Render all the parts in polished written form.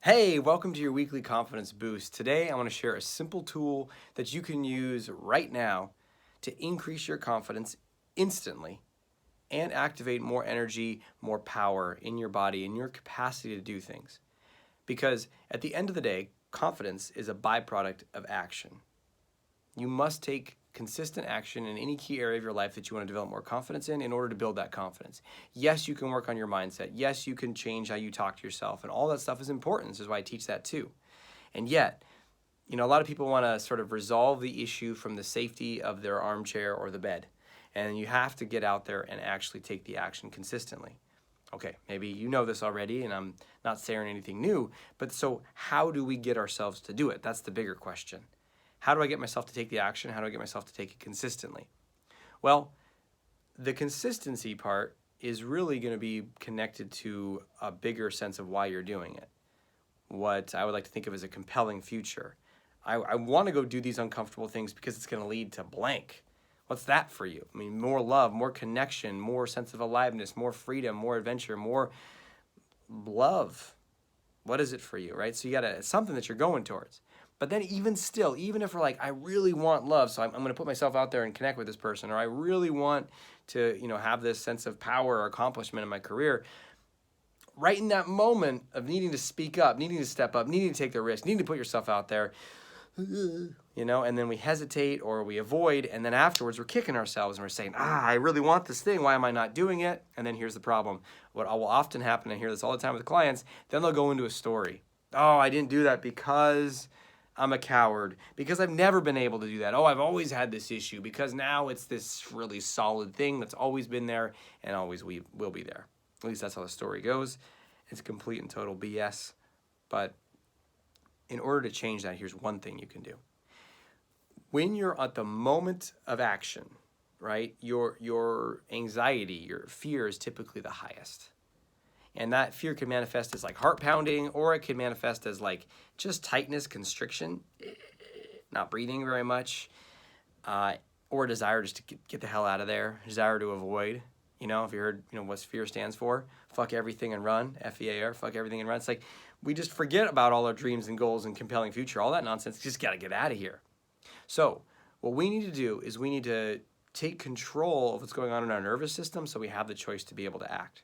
Hey, welcome to your weekly confidence boost. Today, I want to share a simple tool that you can use right now to increase your confidence instantly and activate more energy, more power in your body and your capacity to do things. Because at the end of the day, confidence is a byproduct of action. You must take consistent action in any key area of your life that you want to develop more confidence in order to build that confidence. Yes, you can work on your mindset. Yes, you can change how you talk to yourself, and all that stuff is important. This is why I teach that too. And yet, a lot of people want to sort of resolve the issue from the safety of their armchair or the bed. And you have to get out there and actually take the action consistently. Okay, maybe you know this already, and I'm not saying anything new, but so how do we get ourselves to do it? That's the bigger question. How do I get myself to take the action? How do I get myself to take it consistently? Well, the consistency part is really going to be connected to a bigger sense of why you're doing it. What I would like to think of as a compelling future. I want to go do these uncomfortable things because it's going to lead to blank. What's that for you? I mean, more love, more connection, more sense of aliveness, more freedom, more adventure, more love. What is it for you, right? So it's something that you're going towards. But then even still, even if we're like, I really want love, so I'm going to put myself out there and connect with this person, or I really want to, have this sense of power or accomplishment in my career, right in that moment of needing to speak up, needing to step up, needing to take the risk, needing to put yourself out there, and then we hesitate or we avoid, and then afterwards we're kicking ourselves and we're saying, I really want this thing, why am I not doing it? And then here's the problem. What will often happen, I hear this all the time with clients, then they'll go into a story. Oh, I didn't do that because I'm a coward, because I've never been able to do that. Oh, I've always had this issue, because now it's this really solid thing that's always been there and always will be there. At least that's how the story goes. It's complete and total BS. But in order to change that, here's one thing you can do. When you're at the moment of action, right, your anxiety, your fear is typically the highest. And that fear can manifest as like heart pounding, or it can manifest as like just tightness, constriction, not breathing very much, or a desire just to get the hell out of there, desire to avoid. If you heard, what fear stands for, fuck everything and run, F-E-A-R, fuck everything and run. It's like we just forget about all our dreams and goals and compelling future, all that nonsense. Just got to get out of here. So what we need to do is we need to take control of what's going on in our nervous system so we have the choice to be able to act.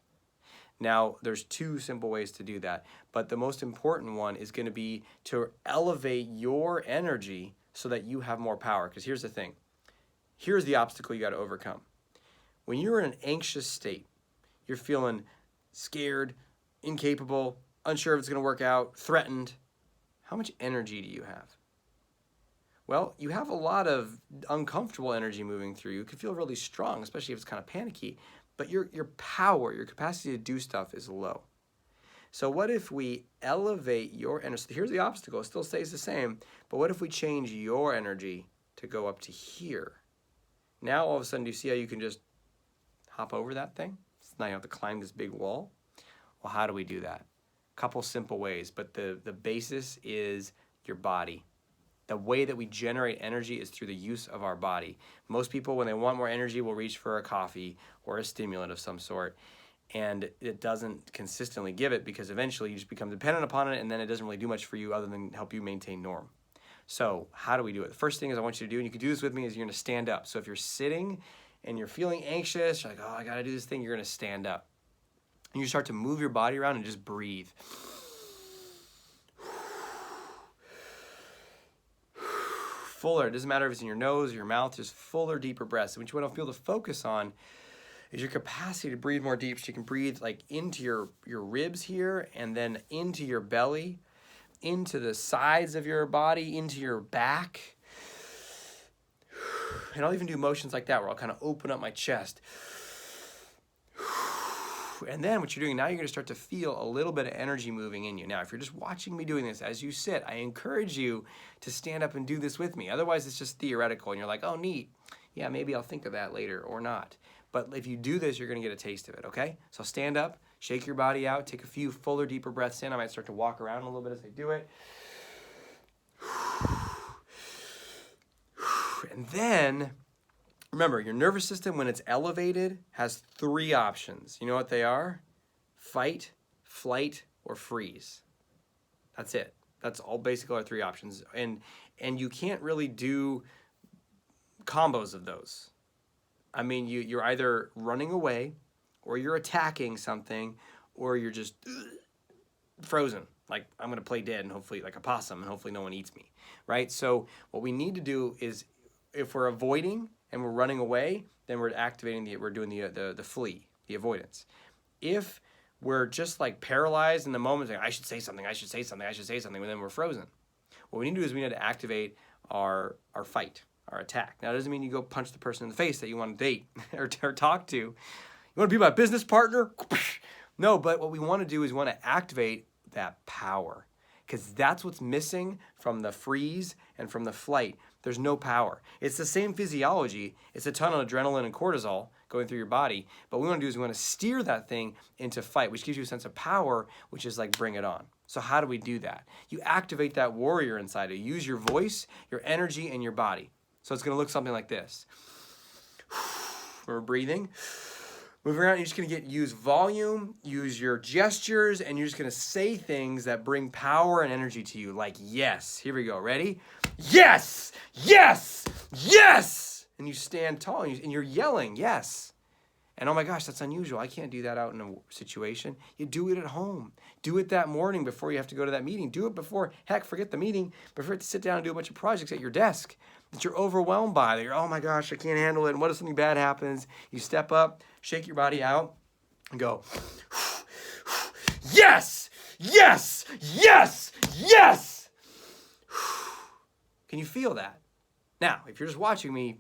Now, there's two simple ways to do that, but the most important one is going to be to elevate your energy so that you have more power. Because here's the thing. Here's the obstacle you got to overcome. When you're in an anxious state, you're feeling scared, incapable, unsure if it's going to work out, threatened. How much energy do you have? Well, you have a lot of uncomfortable energy moving through you. You can feel really strong, especially if it's kind of panicky, but your power, your capacity to do stuff is low. So what if we elevate your energy? So here's the obstacle. It still stays the same, but what if we change your energy to go up to here? Now all of a sudden, do you see how you can just hop over that thing? So now you have to climb this big wall. Well, how do we do that? A couple simple ways, but the basis is your body. The way that we generate energy is through the use of our body. Most people, when they want more energy, will reach for a coffee or a stimulant of some sort, and it doesn't consistently give it because eventually you just become dependent upon it, and then it doesn't really do much for you other than help you maintain norm. So how do we do it? The first thing is I want you to do, and you can do this with me, is you're going to stand up. So if you're sitting and you're feeling anxious, you're like, oh, I got to do this thing, you're going to stand up. And you start to move your body around and just breathe. Fuller. It doesn't matter if it's in your nose or your mouth, just fuller, deeper breaths. And what you want to be able to focus on is your capacity to breathe more deep. So you can breathe like into your ribs here, and then into your belly, into the sides of your body, into your back. And I'll even do motions like that where I'll kind of open up my chest. And then what you're doing now, you're going to start to feel a little bit of energy moving in you. Now, if you're just watching me doing this as you sit, I encourage you to stand up and do this with me. Otherwise, it's just theoretical, and you're like, oh, neat. Yeah, maybe I'll think of that later or not. But if you do this, you're going to get a taste of it, okay? So stand up, shake your body out, take a few fuller, deeper breaths in. I might start to walk around a little bit as I do it. And then, remember, your nervous system, when it's elevated, has three options. You know what they are? Fight, flight, or freeze. That's it. That's all basically our 3 options. And you can't really do combos of those. I mean, you're either running away, or you're attacking something, or you're just frozen. Like, I'm going to play dead and hopefully, like a possum, and hopefully no one eats me, right? So what we need to do is, if we're avoiding and we're running away, then we're activating we're doing the flee, the avoidance. If we're just like paralyzed in the moment, like, I should say something, I should say something, I should say something, and then we're frozen. What we need to do is we need to activate our fight, our attack. Now, it doesn't mean you go punch the person in the face that you want to date or talk to. You want to be my business partner? No, but what we want to do is we want to activate that power, because that's what's missing from the freeze and from the flight. There's no power. It's the same physiology. It's a ton of adrenaline and cortisol going through your body. But what we want to do is we want to steer that thing into fight, which gives you a sense of power, which is like bring it on. So how do we do that? You activate that warrior inside you. Use your voice, your energy, and your body. So it's going to look something like this. We're breathing. Moving around, you're just going to use volume, use your gestures, and you're just going to say things that bring power and energy to you, like yes. Here we go. Ready? Yes! Yes! Yes! And you stand tall, and you're yelling, yes. And oh my gosh, that's unusual. I can't do that out in a situation. You do it at home. Do it that morning before you have to go to that meeting. Do it before, heck, forget the meeting, before you have to sit down and do a bunch of projects at your desk that you're overwhelmed by. That you're, oh my gosh, I can't handle it. And what if something bad happens? You step up, shake your body out, and go, yes, yes, yes, yes. Can you feel that? Now, if you're just watching me,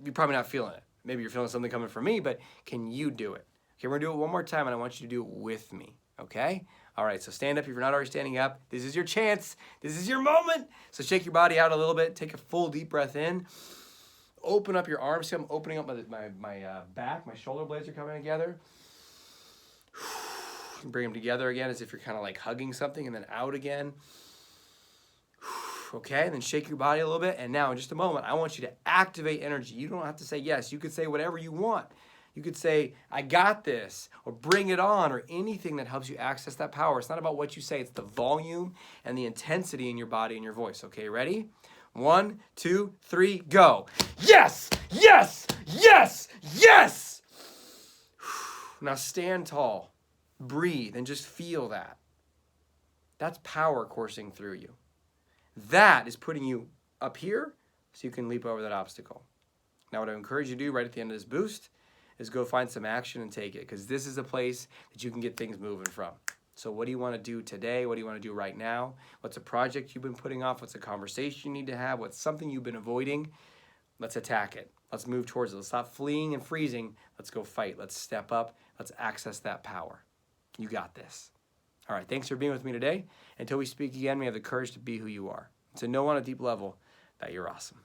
you're probably not feeling it. Maybe you're feeling something coming from me, but can you do it? Okay, we're gonna do it one more time, and I want you to do it with me, okay? All right, so stand up if you're not already standing up. This is your chance. This is your moment. So shake your body out a little bit. Take a full deep breath in. Open up your arms. See, I'm opening up my back. My shoulder blades are coming together. Bring them together again as if you're kind of like hugging something, and then out again. Okay, and then shake your body a little bit. And now in just a moment, I want you to activate energy. You don't have to say yes. You could say whatever you want. You could say, I got this, or bring it on, or anything that helps you access that power. It's not about what you say. It's the volume and the intensity in your body and your voice. Okay, ready? 1, 2, 3, go. Yes, yes, yes, yes. Now stand tall, breathe, and just feel that. That's power coursing through you. That is putting you up here so you can leap over that obstacle. Now, what I encourage you to do right at the end of this boost is go find some action and take it, because this is a place that you can get things moving from. So what do you want to do today? What do you want to do right now? What's a project you've been putting off? What's a conversation you need to have? What's something you've been avoiding? Let's attack it. Let's move towards it. Let's stop fleeing and freezing. Let's go fight. Let's step up. Let's access that power. You got this. All right, thanks for being with me today. Until we speak again, we have the courage to be who you are. To know on a deep level that you're awesome.